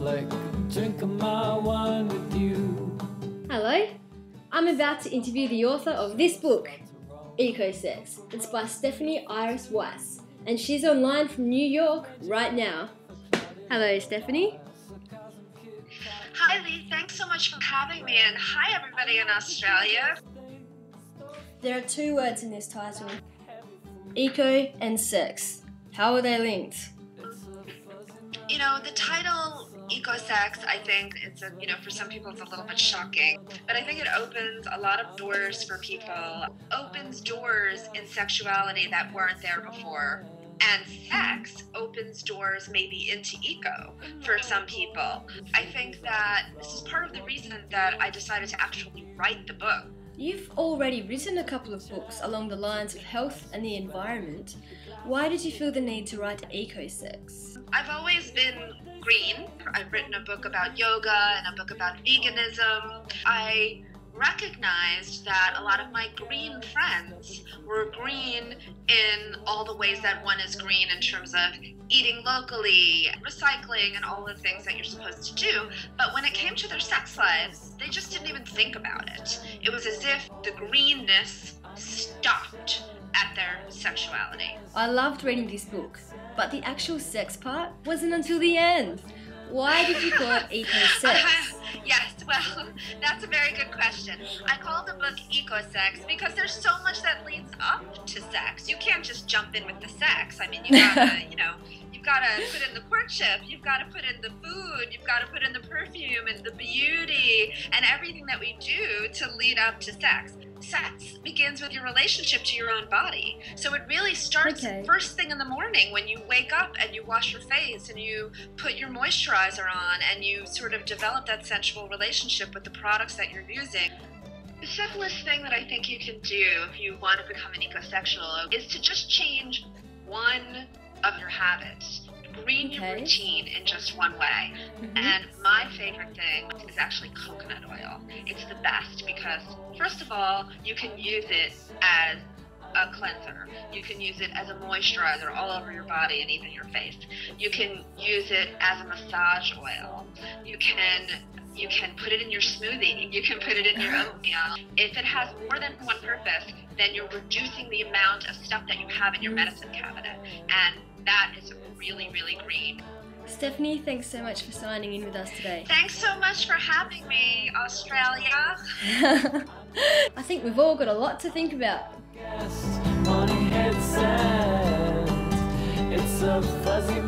flick, drinking my wine with you. Hello, I'm about to interview the author of this book, Ecosex. It's by Stephanie Iris Weiss, and she's online from New York right now. Hello, Stephanie. Hi Lee, thanks so much for having me, and hi everybody in Australia. There are two words in this title, eco and sex. How are they linked? You know, the title Ecosex, I think it's for some people it's a little bit shocking, but I think it opens a lot of doors for people, opens doors in sexuality that weren't there before. And sex opens doors maybe into eco for some people. I think that this is part of the reason that I decided to actually write the book. You've already written a couple of books along the lines of health and the environment. Why did you feel the need to write Ecosex? I've always been green. I've written a book about yoga and a book about veganism. I recognized that a lot of my green friends were green in all the ways that one is green in terms of eating locally, recycling, and all the things that you're supposed to do. But when it came to their sex lives, they just didn't even think about it. It was as if the greenness stopped at their sexuality. I loved reading this book, but the actual sex part wasn't until the end. Why did you call it Ecosex? Yes, well, that's a very good question. I called the book Ecosex because there's so much that leads up to sex. You can't just jump in with the sex. I mean, you gotta, you've gotta put in the courtship, you've gotta put in the food, you've gotta put in the perfume and the beauty and everything that we do to lead up to sex. Sex begins with your relationship to your own body. So it really starts first thing in the morning when you wake up and you wash your face and you put your moisturizer on and you sort of develop that sensual relationship with the products that you're using. The simplest thing that I think you can do if you want to become an ecosexual is to just change one of your habits. Green your routine in just one way. And my favorite thing is actually coconut oil. It's the best because, first of all, you can use it as a cleanser. You can use it as a moisturizer all over your body and even your face. You can use it as a massage oil. You can put it in your smoothie. You can put it in your oatmeal. If it has more than one purpose, then you're reducing the amount of stuff that you have in your medicine cabinet. And that is really, really green. Stephanie, thanks so much for signing in with us today. Thanks so much for having me, Australia. I think we've all got a lot to think about. Morning head sand, it's a fuzzy